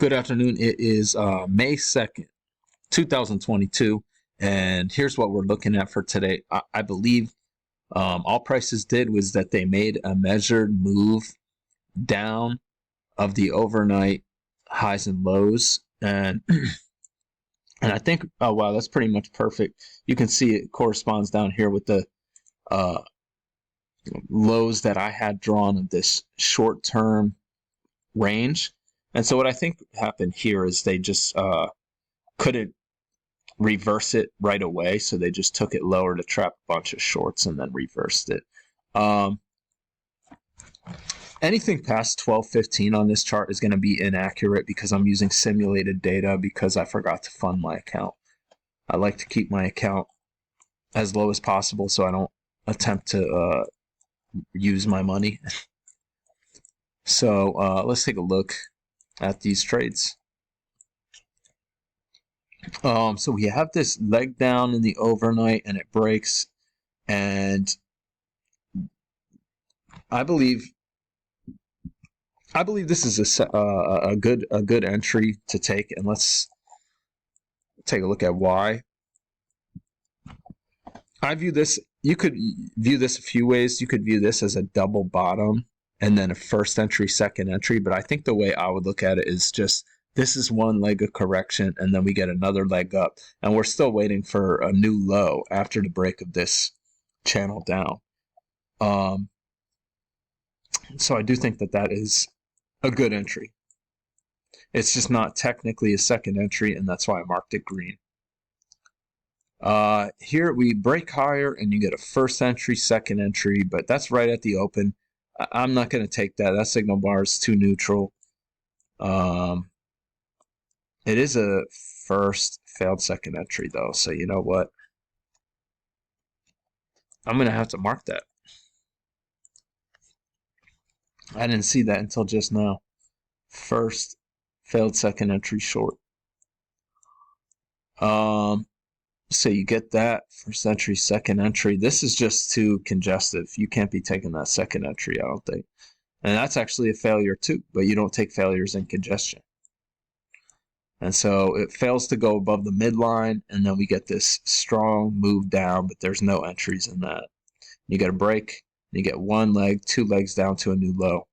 Good afternoon. It is May 2nd, 2022, and here's what we're looking at for today. I believe all prices did was that they made a measured move down of the overnight highs and lows, and and I think, oh wow, that's pretty much perfect. You can see it corresponds down here with the uh, lows that I had drawn of this short-term range. And so what I think happened here is they just couldn't reverse it right away, so they just took it lower to trap a bunch of shorts and then reversed it. Um, Anything past 12.15 on this chart is going to be inaccurate because I'm using simulated data because I forgot to fund my account. I like to keep my account as low as possible so I don't attempt to use my money. So let's take a look at these trades. So we have this leg down in the overnight and it breaks, and I believe this is a good entry to take, and let's take a look at why. I view this, you could view this a few ways. You could view this as a double bottom and then a first entry, second entry, but I think the way I would look at it is just this is one leg of correction, and then we get another leg up, and we're still waiting for a new low after the break of this channel down. So I do think that that is a good entry. It's just not technically a second entry, and that's why I marked it green. Here we break higher, and you get a first entry, second entry, but that's right at the open. I'm not going to take that. That signal bar is too neutral. It is a first failed second entry though, so you know what? I'm going to have to mark that. I didn't see that until just now. First failed second entry short. So you get that first entry, second entry. This is just too congestive. You can't be taking that second entry, I don't think. And that's actually a failure too, but you don't take failures in congestion. And so it fails to go above the midline, and then we get this strong move down, but there's no entries in that. You get a break, and you get one leg, two legs down to a new low.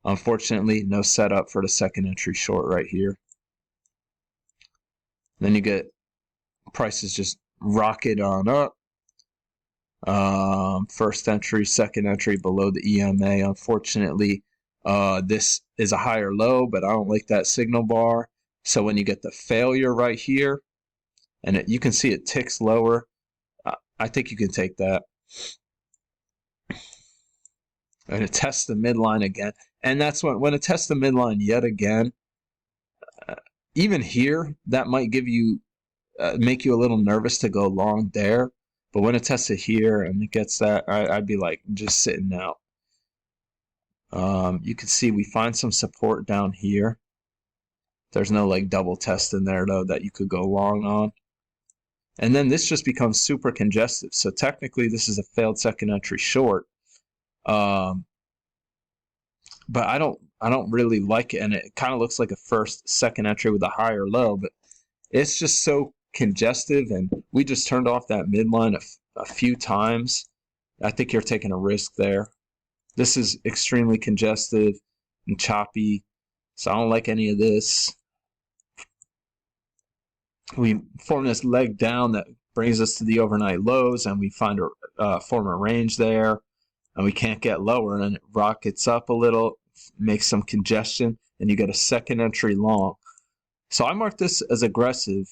Unfortunately, no setup for the second entry short right here. Then you get prices just rocket on up. First entry, second entry below the EMA. Unfortunately, this is a higher low, but I don't like that signal bar. So when you get the failure right here, and you can see it ticks lower, I think you can take that. And it tests the midline again. And that's when it tests the midline yet again, even here, that might give you, make you a little nervous to go long there. But when it tests it here and it gets that, I'd be like just sitting out. You can see we find some support down here. There's no like double test in there though that you could go long on. And then this just becomes super congestive. So technically this is a failed second entry short. But I don't really like it, and it kind of looks like a first second entry with a higher low, but it's just so congestive, and we just turned off that midline a few times. I think you're taking a risk there. This is extremely congestive and choppy, so I don't like any of this. We form this leg down that brings us to the overnight lows, and we find form a range there, and we can't get lower, and it rockets up a little, makes some congestion, and you get a second entry long. So I mark this as aggressive,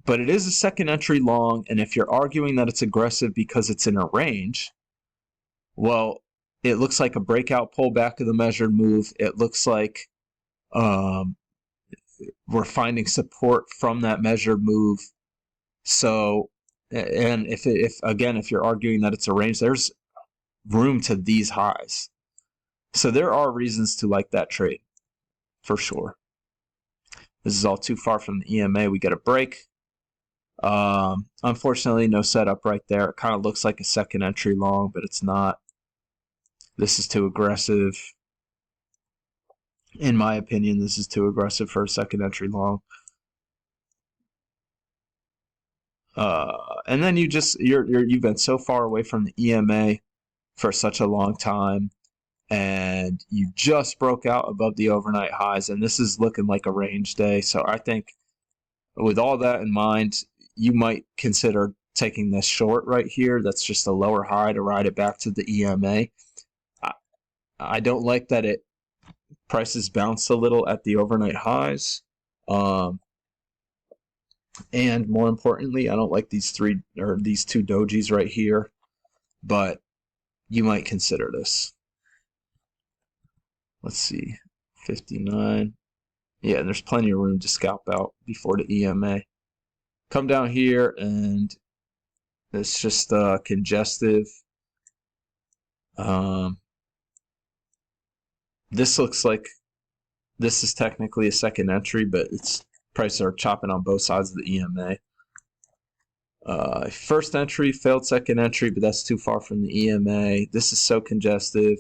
but it is a second entry long, and if you're arguing that it's aggressive because it's in a range, well, it looks like a breakout pullback of the measured move. It looks like we're finding support from that measured move. So, and if you're arguing that it's a range, there's room to these highs. So there are reasons to like that trade, for sure. This is all too far from the EMA. We get a break. Unfortunately, no setup right there. It kind of looks like a second entry long, but it's not. This is too aggressive. In my opinion, this is too aggressive for a second entry long. And then you've been so far away from the EMA for such a long time, and you just broke out above the overnight highs, and this is looking like a range day. So I think with all that in mind, you might consider taking this short right here. That's just a lower high to ride it back to the EMA. I don't like that prices bounced a little at the overnight highs. And more importantly, I don't like these two dojis right here, but you might consider this. Let's see, 59. Yeah, there's plenty of room to scalp out before the EMA. Come down here, and it's just congestive. This looks like this is technically a second entry, but its prices are chopping on both sides of the EMA. First entry, failed second entry, but that's too far from the EMA. This is so congestive.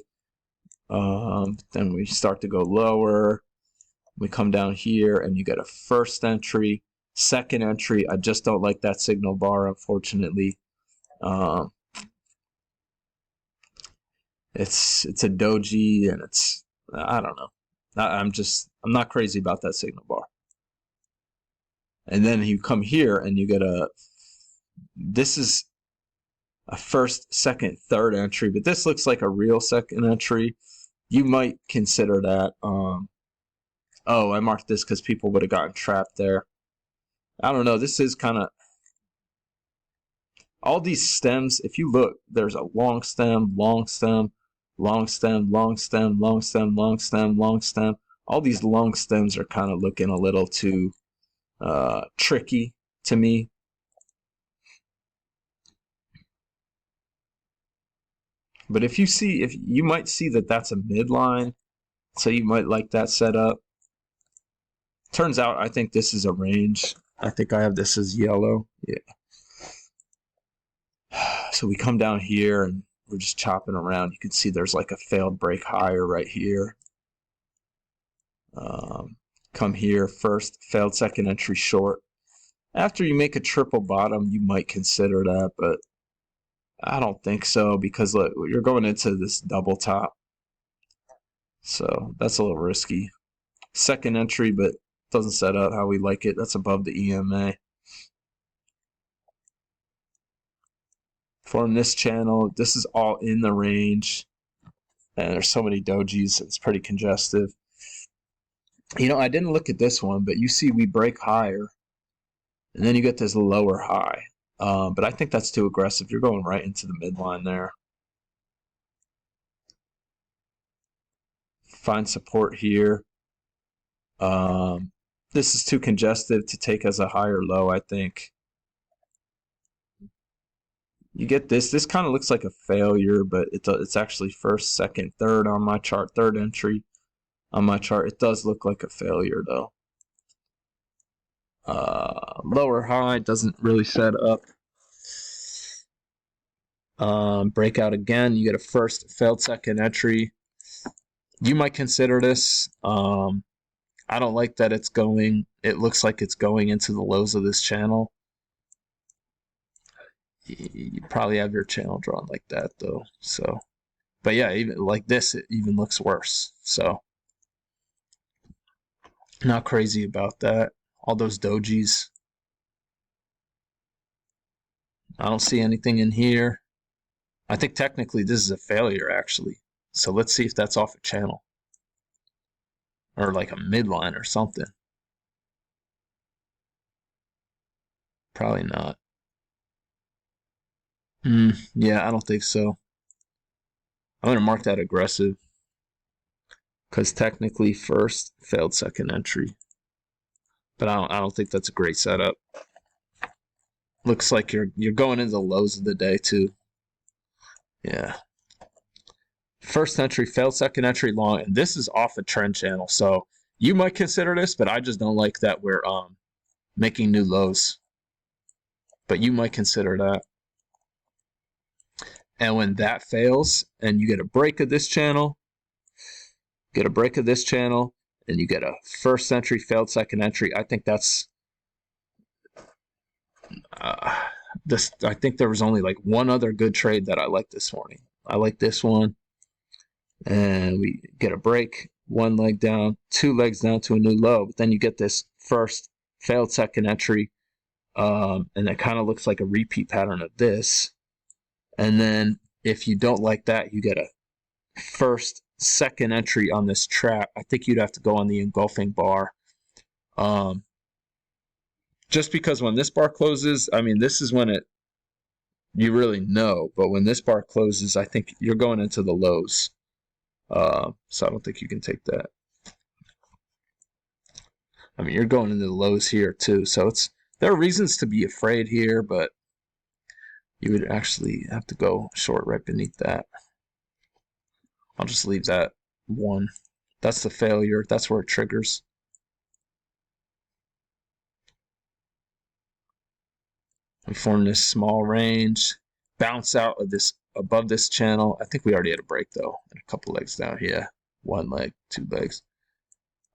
Then we start to go lower. We come down here, and you get a first entry, second entry. I just don't like that signal bar, unfortunately. It's a doji, and I don't know. I'm not crazy about that signal bar. And then you come here, and you get this is a first, second, third entry, but this looks like a real second entry. You might consider that. Oh, I marked this because people would have gotten trapped there. I don't know. This is kind of all these stems. If you look, there's a long stem, long stem, long stem, long stem, long stem, long stem, long stem. All these long stems are kind of looking a little too tricky to me. But if you might see that that's a midline, so you might like that setup. Turns out I think this is a range. I think I have this as yellow. Yeah. So we come down here and we're just chopping around. You can see there's like a failed break higher right here. Come here, first, failed second entry short. After you make a triple bottom, you might consider that, but I don't think so, because look, you're going into this double top. So that's a little risky. Second entry, but doesn't set up how we like it. That's above the EMA. From this channel, this is all in the range. And there's so many dojis, it's pretty congestive. You know, I didn't look at this one, but you see we break higher. And then you get this lower high. But I think that's too aggressive. You're going right into the midline there. Find support here. This is too congestive to take as a higher low, I think. You get this. This kind of looks like a failure, but it's actually first, second, third on my chart. Third entry on my chart. It does look like a failure, though. Lower high doesn't really set up. Breakout again. You get a first, failed second entry. You might consider this. I don't like that it looks like it's going into the lows of this channel. You probably have your channel drawn like that, though. So, but yeah, even like this, it even looks worse. So, not crazy about that. All those dojis. I don't see anything in here. I think technically this is a failure, actually. So let's see if that's off a channel. Or like a midline or something. Probably not. Yeah, I don't think so. I'm going to mark that aggressive. Because technically first, failed second entry. But I don't think that's a great setup. Looks like you're going into the lows of the day too. Yeah. First entry, failed second entry long, and this is off a trend channel. So you might consider this, but I just don't like that we're making new lows. But you might consider that. And when that fails and you get a break of this channel, and you get a first entry, failed second entry. I think that's this. I think there was only like one other good trade that I liked this morning. I like this one, and we get a break, one leg down, two legs down to a new low. But then you get this first, failed second entry, and it kind of looks like a repeat pattern of this. And then if you don't like that, you get a first, second entry on this trap. I think you'd have to go on the engulfing bar. Just because when this bar closes, I mean, this is when you really know, but when this bar closes, I think you're going into the lows. So I don't think you can take that. I mean, you're going into the lows here too. So there are reasons to be afraid here, but you would actually have to go short right beneath that. I'll just leave that one. That's the failure. That's where it triggers. We form this small range, bounce out of this above this channel. I think we already had a break though, and a couple legs down here. One leg, two legs.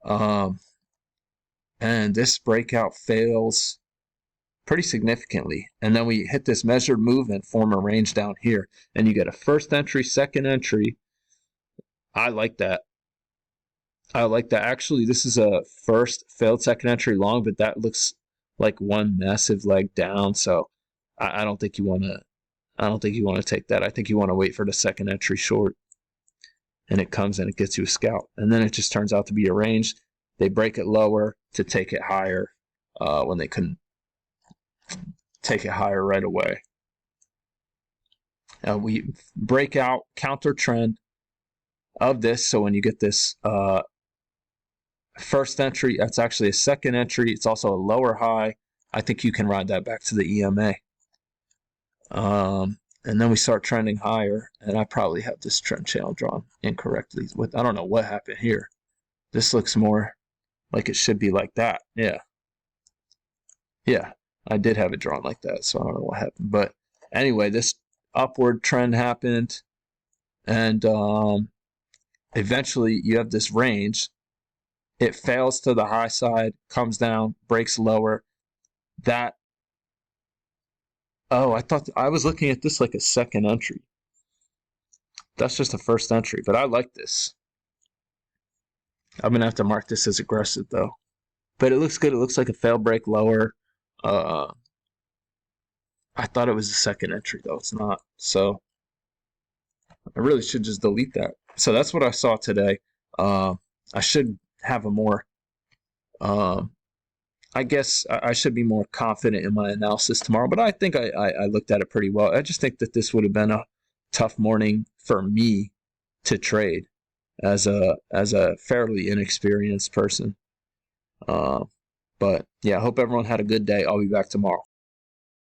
And this breakout fails pretty significantly. And then we hit this measured move and form a range down here. And you get a first entry, second entry. I like that. I like that. Actually, this is a first failed second entry long, but that looks like one massive leg down. So I don't think you want to. I don't think you want to take that. I think you want to wait for the second entry short, and it comes and it gets you a scalp, and then it just turns out to be a range. They break it lower to take it higher when they couldn't take it higher right away. We break out counter trend of this. So when you get this first entry, that's actually a second entry. It's also a lower high. I think you can ride that back to the EMA. And then we start trending higher, and I probably have this trend channel drawn incorrectly. I don't know what happened here. This looks more like it should be like that. Yeah, I did have it drawn like that, so I don't know what happened. But anyway, this upward trend happened, and eventually you have this range. It fails to the high side, comes down, breaks lower. I thought I was looking at this like a second entry. That's just a first entry, but I like this. I'm going to have to mark this as aggressive, though. But it looks good. It looks like a fail break lower. I thought it was a second entry, though. It's not. So I really should just delete that. So that's what I saw today. I should have a more... I guess I should be more confident in my analysis tomorrow, but I think I looked at it pretty well. I just think that this would have been a tough morning for me to trade as a fairly inexperienced person. But yeah, I hope everyone had a good day. I'll be back tomorrow.